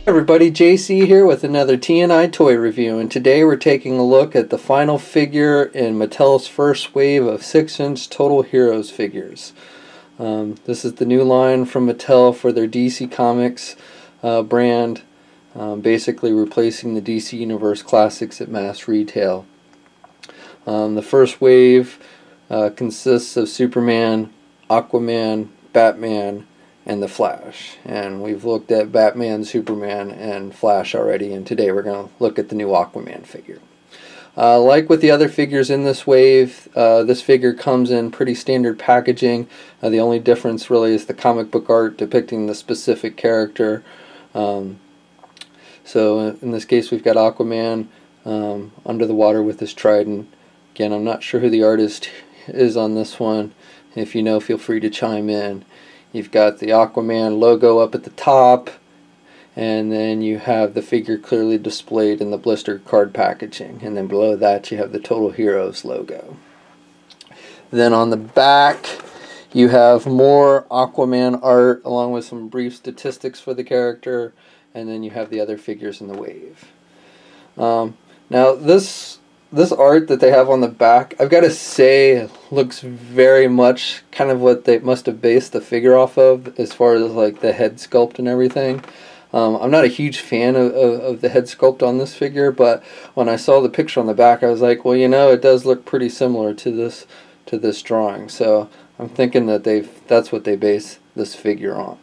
Everybody, JC here with another T&I toy review, and today we're taking a look at the final figure in Mattel's first wave of 6-inch Total Heroes figures. This is the new line from Mattel for their DC Comics brand, basically replacing the DC Universe Classics at mass retail. The first wave consists of Superman, Aquaman, Batman, and the Flash, and we've looked at Batman, Superman, and Flash already, and today we're going to look at the new Aquaman figure. Like with the other figures in this wave, this figure comes in pretty standard packaging. The only difference really is the comic book art depicting the specific character. So in this case we've got Aquaman under the water with his trident. Again, I'm not sure who the artist is on this one. If you know, feel free to chime in. You've got the Aquaman logo up at the top, and then you have the figure clearly displayed in the blister card packaging, and then below that you have the Total Heroes logo. Then on the back you have more Aquaman art along with some brief statistics for the character, and then you have the other figures in the wave. Now this art that they have on the back, I've got to say, looks very much kind of what they must have based the figure off of, as far as like the head sculpt and everything. I'm not a huge fan of the head sculpt on this figure, but when I saw the picture on the back, I was like, well, you know, it does look pretty similar to this drawing. So I'm thinking that that's what they base this figure on.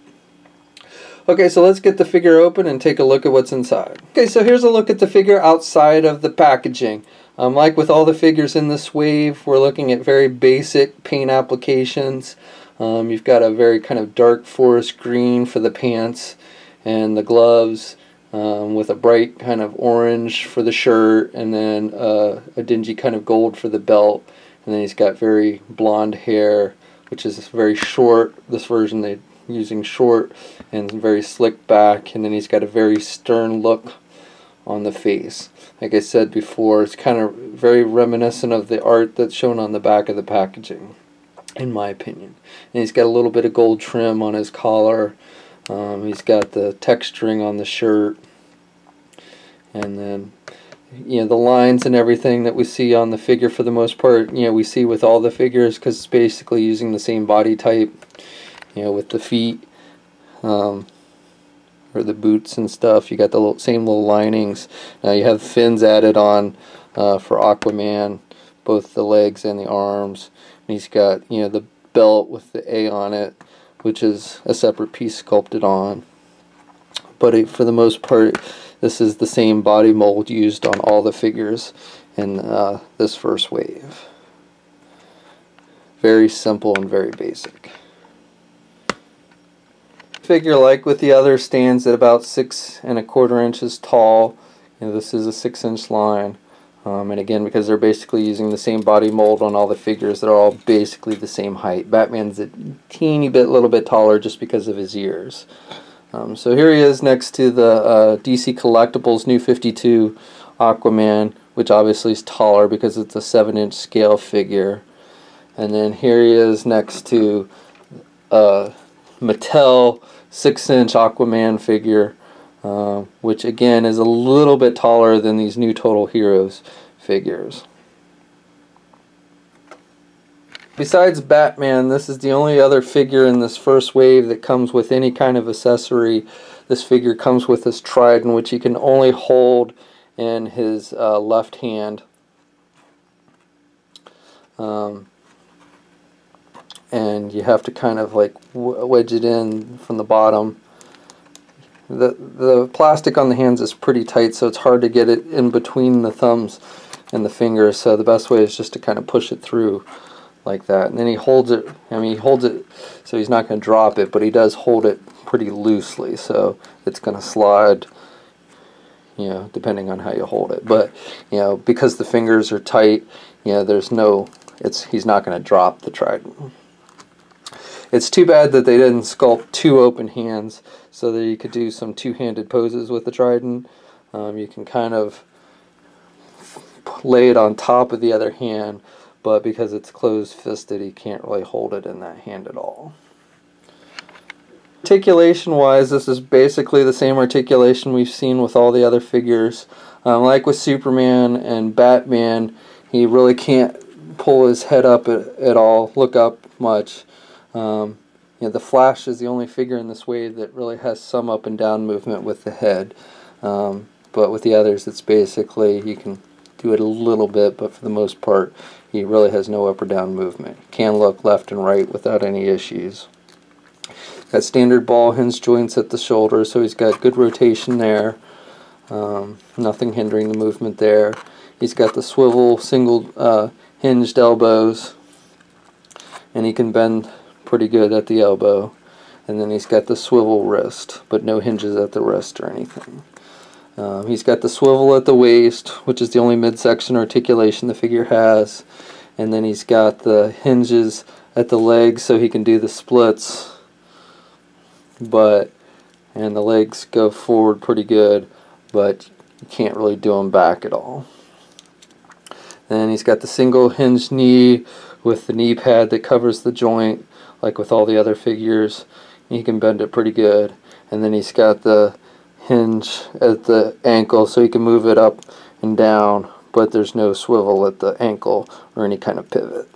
Okay, so let's get the figure open and take a look at what's inside. Okay, so here's a look at the figure outside of the packaging. Like with all the figures in this wave, we're looking at very basic paint applications. You've got a very kind of dark forest green for the pants and the gloves, with a bright kind of orange for the shirt, and then a dingy kind of gold for the belt. And then he's got very blonde hair, which is very short. This version they're using short and very slick back, and then he's got a very stern look on the face. Like I said before, it's kind of very reminiscent of the art that's shown on the back of the packaging, in my opinion. And he's got a little bit of gold trim on his collar. He's got the texturing on the shirt, and then, you know, the lines and everything that we see on the figure, for the most part, you know, we see with all the figures, because it's basically using the same body type, you know, with the feet, or the boots and stuff. You got the same little linings. Now you have fins added on for Aquaman, both the legs and the arms. And he's got, you know, the belt with the A on it, which is a separate piece sculpted on. But for the most part, this is the same body mold used on all the figures in this first wave. Very simple and very basic. Figure, like with the other, stands at about 6 1/4 inches tall. You know, this is a 6-inch line, and again, because they're basically using the same body mold on all the figures, they're all basically the same height. Batman's a little bit taller just because of his ears. So here he is next to the DC Collectibles New 52 Aquaman, which obviously is taller because it's a 7-inch scale figure. And then here he is next to Mattel 6-inch Aquaman figure, which again is a little bit taller than these new Total Heroes figures. Besides Batman, this is the only other figure in this first wave that comes with any kind of accessory. This figure comes with this trident, which he can only hold in his left hand. And you have to kind of like wedge it in from the bottom. The plastic on the hands is pretty tight, so it's hard to get it in between the thumbs and the fingers, so the best way is just to kind of push it through like that. And then he holds it, I mean, he holds it so he's not going to drop it, but he does hold it pretty loosely, so it's going to slide, you know, depending on how you hold it. But, you know, because the fingers are tight, you know, he's not going to drop the trident. It's too bad that they didn't sculpt 2 open hands so that you could do some two-handed poses with the trident. You can kind of lay it on top of the other hand, but because it's closed-fisted, you can't really hold it in that hand at all. Articulation wise, this is basically the same articulation we've seen with all the other figures. Like with Superman and Batman, he really can't pull his head up at all, look up much. You know, the Flash is the only figure in this wave that really has some up and down movement with the head. But with the others, it's basically, you can do it a little bit, but for the most part, he really has no up or down movement. Can look left and right without any issues. Got standard ball hinge joints at the shoulder, so he's got good rotation there. Nothing hindering the movement there. He's got the swivel single hinged elbows, and he can bend pretty good at the elbow. And then he's got the swivel wrist, but no hinges at the wrist or anything. He's got the swivel at the waist, which is the only midsection articulation the figure has. And then he's got the hinges at the legs so he can do the splits. And the legs go forward pretty good, but you can't really do them back at all. Then he's got the single hinged knee with the knee pad that covers the joint, like with all the other figures. He can bend it pretty good. And then he's got the hinge at the ankle so he can move it up and down, but there's no swivel at the ankle or any kind of pivot.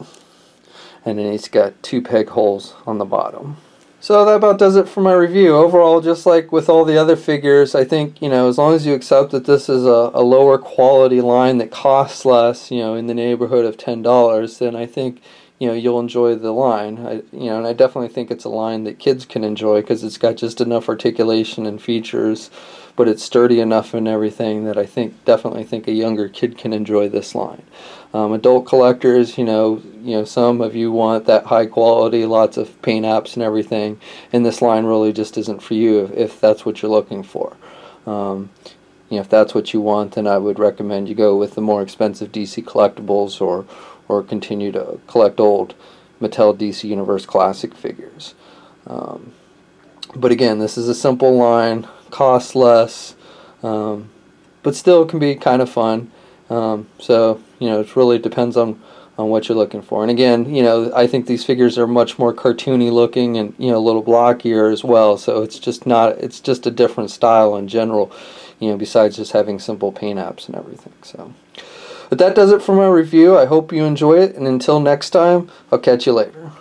And then he's got 2 peg holes on the bottom. So that about does it for my review. Overall, just like with all the other figures, I think, you know, as long as you accept that this is a lower quality line that costs less, you know, in the neighborhood of $10, then I think, you know, you'll enjoy the line. And I definitely think it's a line that kids can enjoy because it's got just enough articulation and features, but it's sturdy enough and everything that I definitely think a younger kid can enjoy this line. Adult collectors, you know, some of you want that high quality, lots of paint apps and everything, and this line really just isn't for you if that's what you're looking for. You know, if that's what you want, then I would recommend you go with the more expensive DC collectibles or continue to collect old Mattel DC Universe Classic figures. But again, this is a simple line, costs less, but still can be kind of fun. So, you know, it really depends on what you're looking for. And again, you know, I think these figures are much more cartoony looking and, you know, a little blockier as well. So it's just a different style in general, you know, besides just having simple paint apps and everything. So, but that does it for my review. I hope you enjoy it, and until next time, I'll catch you later.